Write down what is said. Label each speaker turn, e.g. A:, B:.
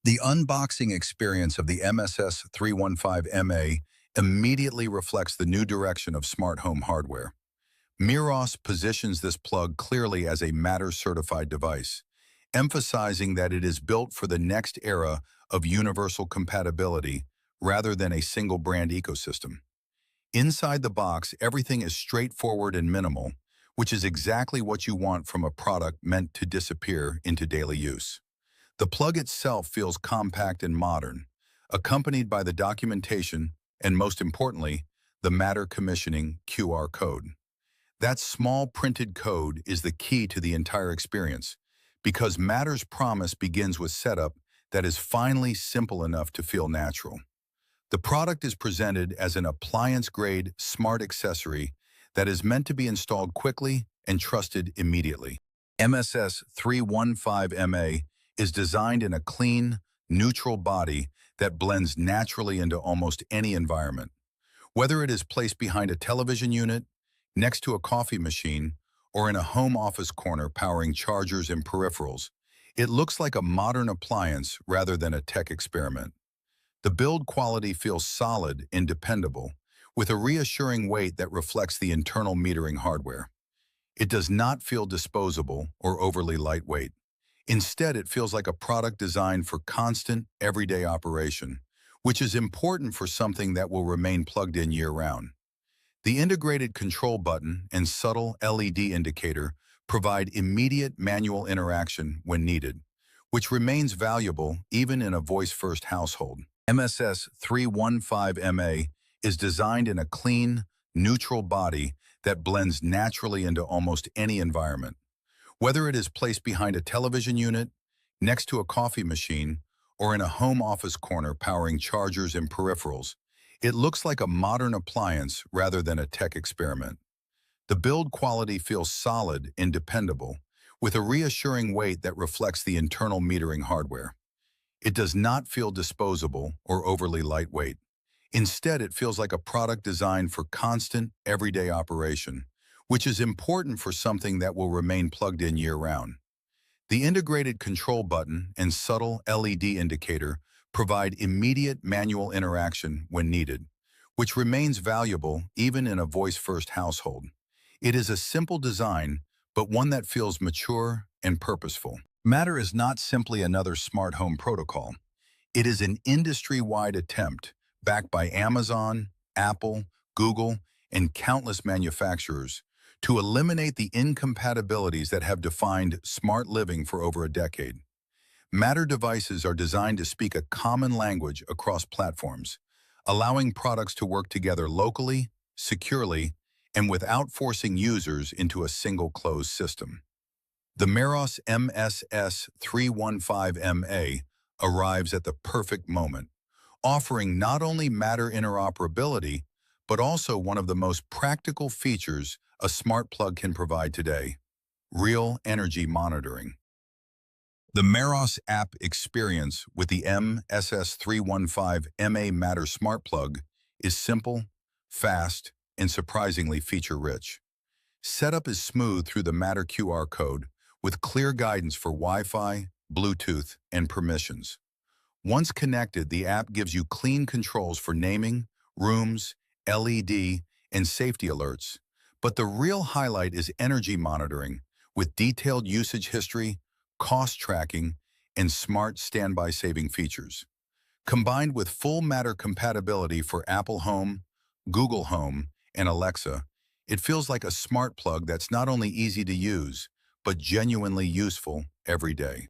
A: The unboxing experience of the MSS315MA immediately reflects the new direction of smart home hardware. Meross positions this plug clearly as a Matter-certified device, emphasizing that it is built for the next era of universal compatibility rather than a single-brand ecosystem. Inside the box, everything is straightforward and minimal, which is exactly what you want from a product meant to disappear into daily use. The plug itself feels compact and modern, accompanied by the documentation and, most importantly, the Matter commissioning QR code. That small printed code is the key to the entire experience, because Matter's promise begins with setup that is finally simple enough to feel natural. The product is presented as an appliance-grade smart accessory that is meant to be installed quickly and trusted immediately. MSS315MA is designed in a clean, neutral body that blends naturally into almost any environment. Whether it is placed behind a television unit, next to a coffee machine, or in a home office corner powering chargers and peripherals, it looks like a modern appliance rather than a tech experiment. The build quality feels solid and dependable, with a reassuring weight that reflects the internal metering hardware. It does not feel disposable or overly lightweight. Instead, it feels like a product designed for constant, everyday operation, which is important for something that will remain plugged in year-round. The integrated control button and subtle LED indicator provide immediate manual interaction when needed, which remains valuable even in a voice-first household. MSS315MA is designed in a clean, neutral body that blends naturally into almost any environment. Whether it is placed behind a television unit, next to a coffee machine, or in a home office corner powering chargers and peripherals, it looks like a modern appliance rather than a tech experiment. The build quality feels solid and dependable, with a reassuring weight that reflects the internal metering hardware. It does not feel disposable or overly lightweight. Instead, it feels like a product designed for constant, everyday operation, which is important for something that will remain plugged in year-round. The integrated control button and subtle LED indicator provide immediate manual interaction when needed, which remains valuable even in a voice-first household. It is a simple design, but one that feels mature and purposeful. Matter is not simply another smart home protocol. It is an industry-wide attempt, backed by Amazon, Apple, Google, and countless manufacturers, to eliminate the incompatibilities that have defined smart living for over a decade. Matter devices are designed to speak a common language across platforms, allowing products to work together locally, securely, and without forcing users into a single closed system. The Meross MSS315MA arrives at the perfect moment, offering not only Matter interoperability, but also one of the most practical features a smart plug can provide today: real energy monitoring. The Meross app experience with the MSS315MA Matter Smart Plug is simple, fast, and surprisingly feature-rich. Setup is smooth through the Matter QR code, with clear guidance for Wi-Fi, Bluetooth, and permissions. Once connected, the app gives you clean controls for naming, rooms, LED, and safety alerts. But the real highlight is energy monitoring, with detailed usage history, cost tracking, and smart standby saving features. Combined with full Matter compatibility for Apple Home, Google Home, and Alexa, it feels like a smart plug that's not only easy to use, but genuinely useful every day.